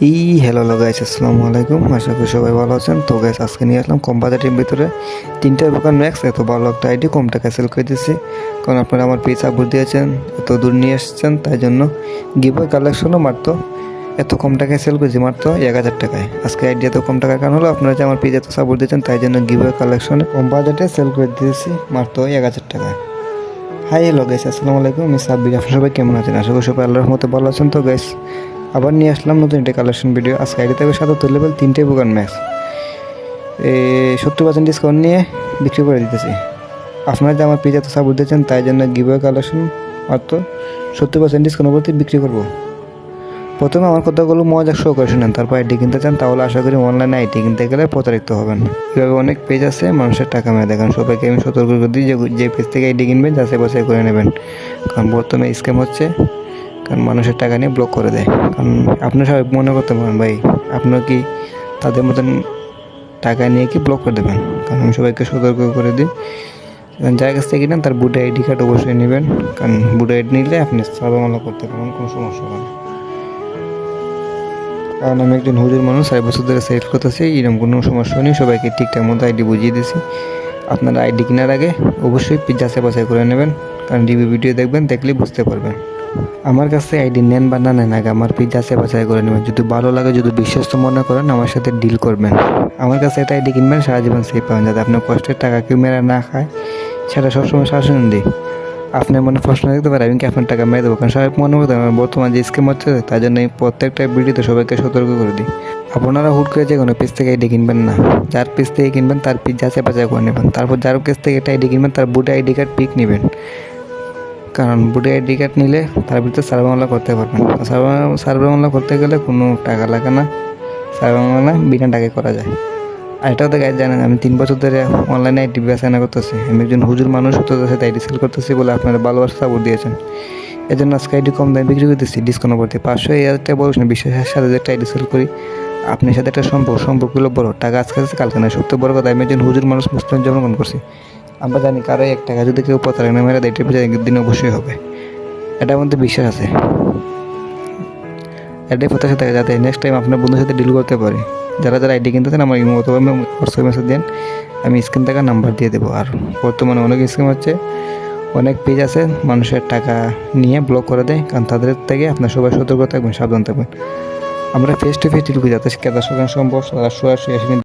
Hello guys, আসসালামু আলাইকুম। আশা করি সবাই ভালো আছেন। তো গাইস, আজকে নিয়ে আসলাম কম বাজেটের ভিতরে 3টা দোকান ম্যাক্স এত ভালো একটা আইডি কম টাকায় সেল করে দিচ্ছি। কারণ আপনারা আমার পেজ সাপোর্ট দিয়েছেন, এত দূর নিয়ে এসেছেন, তাই জন্য গিভওয়ে কালেকশনও মাত্র এত কম টাকায় সেল করেছি, মাত্র 1000 টাকায়। আজকে আইডি এত কম টাকার কারণ হলো আপনারা যে আমার পেজ এত সাপোর্ট দিয়েছেন, তাই জন্য গিভওয়ে কালেকশনে কম বাজেটে সেল করে দিয়েছি মাত্র 1000 টাকায়। হ্যালো গাইস, আসসালামু আলাইকুম। আমি সাব্বির। আপনারা সবাই কেমন আছেন? আশা করি সবাই আল্লাহর রহমতে ভালো আছেন। তো গাইস, আবার নিয়ে আসলাম নতুন একটা কালেকশন ভিডিও। আজকে আইডি থাকবে 77 লেভেল 3টে দোকান ম্যাক্স 70% ডিসকাউন্ট নিয়ে বিক্রি করে দিতেছি। আপনারা যে আমার পেজে এত সাপোর্ট দিয়েছেন, তাই জন্য গিভওয়ে কালেকশন মাত্র 70% ডিসকাউন্ট প্রতি বিক্রি করবো। প্রথমে আমার কথাগুলো মজা শো করে শুনেন, তারপর আইডি কিনতে চান, তাহলে আশা করি অনলাইনে আইডি কিনতে গেলে প্রতারিত হবেন। এভাবে অনেক পেজ আছে মানুষের টাকা মেরে দেখেন। সবাইকে আমি সতর্ক করে দিই যে পেজ থেকে আইডি কিনবেন যাচাই বাছাই করে নেবেন, কারণ বর্তমানে স্ক্যাম হচ্ছে। কারণ মানুষের টাকা নিয়ে ব্লক করে দেয়। কারণ আপনার সবাই মনে করতে পারেন ভাই আপনার কি তাদের মতন টাকা নিয়ে কি ব্লক করে দেবেন। কারণ আমি সবাইকে সতর্ক করে দিই, যার কাছ থেকে কিনেন তার বুট আইডি কার্ড অবশ্যই নেবেন। কারণ বুট আইডি নিলে আপনি সার্ভার করতে পারবেন, কোনো সমস্যা হবে না। কারণ আমি একজন হুজুর মানুষ, 6 বছর ধরে সেল করতেছি, এরকম কোনো সমস্যা নেই। সবাইকে ঠিকঠাক মতো আইডি বুঝিয়ে দিয়েছি। আপনারা আইডি কেনার আগে অবশ্যই যাচাই বাছাই করে নেবেন, কারণ রিভিউ ভিডিও দেখবেন, দেখলেই বুঝতে পারবেন। আমার কাছে আইডি নেন বা না নেন, আগে আমার পেজ যাচাই বাছাই করে নেবেন। যদি ভালো লাগে, যদি বিশ্বস্ত মনে করেন, আমার সাথে ডিল করবেন। আমার কাছে এটা আইডি কিনবেন, সারা জীবন সেভ পাবেন, যাতে আপনার কষ্টের টাকা কেউ মেরে না খায়, সেটা সবসময় শাসন দিই। আপনার মনে প্রশ্ন দেখতে পারে আমি কি আপনার টাকা মেরে দেবো, কারণ সবাই মনে করতে পারেন বর্তমান যে স্কিম হচ্ছে, তাই জন্য এই প্রত্যেকটা ভিডিওতে সবাইকে সতর্ক করে দিই। আপনারা হুট করে যে কোনো পেজ থেকে আইডি কিনবেন না। যার পেজ থেকে কিনবেন তার পেজ যাচাই বাছাই করে নেবেন। তারপর যার পেজ থেকে একটা আইডি কিনবেন তার বুট আইডি কার্ড পিক নেবেন, কারণ বুটে আইডি কার্ড নিলে তার ভিতরে সার্ভার মামলা করতে পারবেন। সার্ভার মামলা করতে গেলে কোনো টাকা লাগে না, সার্ভার মামলা বিনা টাকায় করা যায়। আর এটাও তো গাইজ জানেন, আমি 3 বছর ধরে অনলাইনে আইডি বেচাকেনা করতেছি। আমি একজন হুজুর মানুষ, সত্যতার সাথে আইডি সেল করতেছি বলে আপনারা ভালোবাসা সাপোর্ট দিয়েছেন। এই জন্য আজকে আইডি কম দামে বিক্রি করতেছি, ডিসকাউন্ট করতে 500 টাকা বড় না, 20,000 সাথে একটা আইডি সেল করি। আপনার সাথে একটা সম্পর্ক হলো বড়, টাকা আজকে আছে কালকে না। সবথেকে বড় কথা, আমি একজন হুজুর মানুষ, মুসলিম জন্মগ্রহণ করছি। আমরা জানি কারো 1 টাকা যদি কেউ প্রতারণা মেরে দেয়, এটার পিছনে একদিন অবশ্যই হবে। এটার মধ্যে বিশ্বাস আছে। এটাই প্রত্যাশা থাকে যাতে নেক্সট টাইম আপনার বন্ধুর সাথে ডিল করতে পারি। যারা আইডি কিনতেছেন আমার ইমো অথবা হোয়াটসঅ্যাপ মেসেজ দেন, আমি স্ক্রিন থেকে নাম্বার দিয়ে দেবো। আর বর্তমানে অনেক স্কিম হচ্ছে, অনেক পেজ আছে মানুষের টাকা নিয়ে ব্লক করে দেয়, কারণ তাদের থেকে আপনার সবাই সতর্ক থাকবেন, সাবধান থাকবেন। আমরা ফেস টু ফেস ডিল করি, যাতে ক্রেতার সঙ্গে সম্ভব তারা সরাসরি এসে